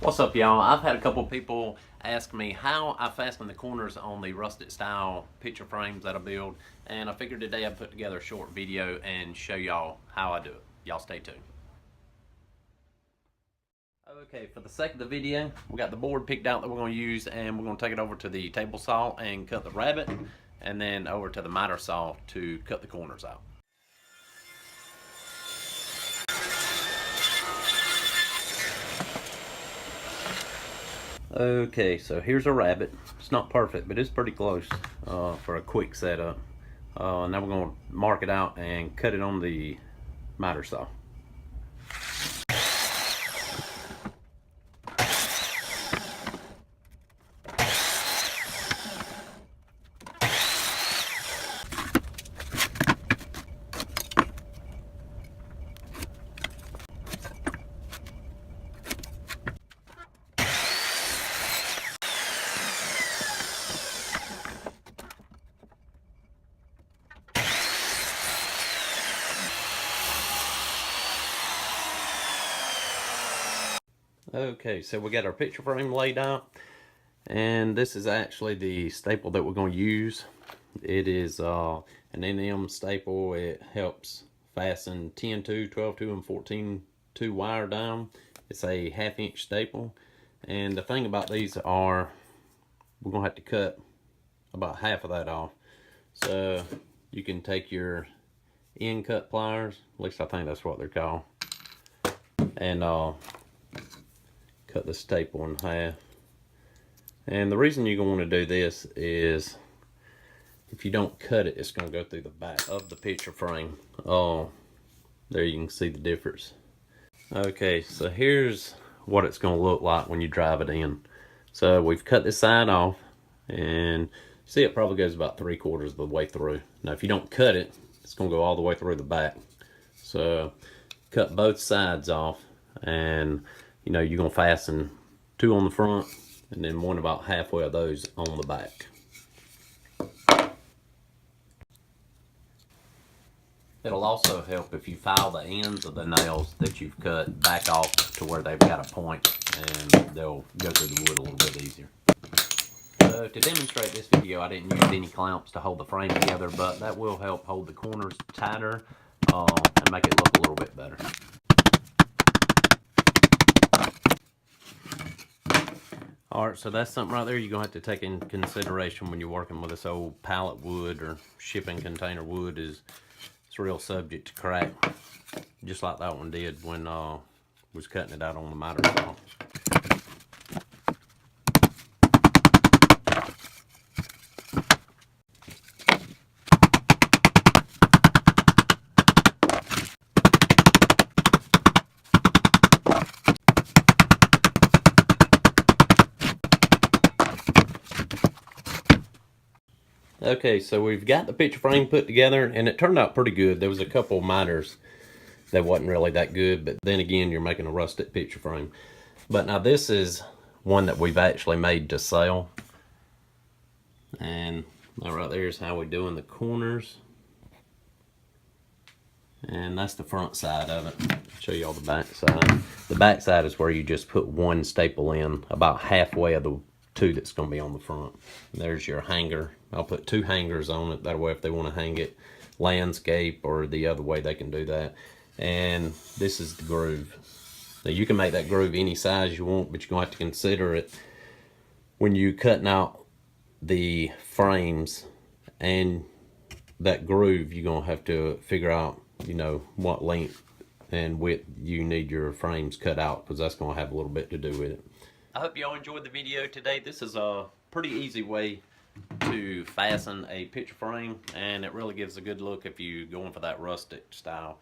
What's up, y'all? I've had a couple people ask me how I fasten the corners on the rustic style picture frames that I build, and I figured today I'd put together a short video and show y'all how I do it. Y'all stay tuned. Okay, for the sake of the video, we got the board picked out that we're going to use, and we're going to take it over to the table saw and cut the rabbet, and then over to the miter saw to cut the corners out. Okay, so here's a rabbet. It's not perfect, but it's pretty close for a quick setup. Now we're going to mark it out and cut it on the miter saw. Okay, so we got our picture frame laid out, and this is actually the staple that we're going to use. It is an NM staple. It helps fasten 10-2, 12-2, and 14-2 wire down. It's a 1/2 inch staple, and the thing about these are we're going to have to cut about half of that off. So you can take your end cut pliers, at least I think that's what they're called, and cut the staple in half. And the reason you're going to want to do this is if you don't cut it, it's going to go through the back of the picture frame. There you can see the difference. Okay, so here's what it's going to look like when you drive it in. So we've cut this side off, and see it probably goes about 3/4 of the way through. Now if you don't cut it, it's going to go all the way through the back. So cut both sides off, and you know, you're going to fasten 2 on the front and then 1 about halfway of those on the back. It'll also help if you file the ends of the nails that you've cut back off to where they've got a point, and they'll go through the wood a little bit easier. So to demonstrate this video, I didn't use any clamps to hold the frame together, but that will help hold the corners tighter and make it look a little bit better. Alright, so that's something right there you're going to have to take into consideration when you're working with this old pallet wood or shipping container wood. Is it's real subject to crack, just like that one did when was cutting it out on the miter saw. Okay, so we've got the picture frame put together, and it turned out pretty good. There was a couple miters that wasn't really that good, but then again, you're making a rustic picture frame. But now this is one that we've actually made to sell, and that right there is how we do in the corners, and that's the front side of it. I'll show you all the back side. The back side is where you just put 1 staple in, about halfway of the 2 that's going to be on the front. There's your hanger. I'll put 2 hangers on it, that way if they want to hang it landscape or the other way, they can do that. And this is the groove. Now you can make that groove any size you want, but you're going to have to consider it when you cutting out the frames, and that groove you're going to have to figure out, you know, what length and width you need your frames cut out, because that's going to have a little bit to do with it. I hope you all enjoyed the video today. This is a pretty easy way to fasten a picture frame, and it really gives a good look if you're going for that rustic style.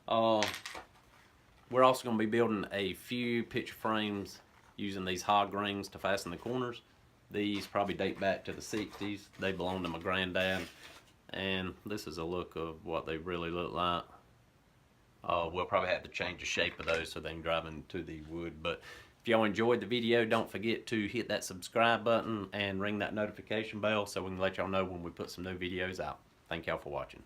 We're also going to be building a few picture frames using these hog rings to fasten the corners. These probably date back to the 60s. They belong to my granddad, and this is a look of what they really look like. We'll probably have to change the shape of those so they can drive into the wood. But if y'all enjoyed the video, don't forget to hit that subscribe button and ring that notification bell so we can let y'all know when we put some new videos out. Thank y'all for watching.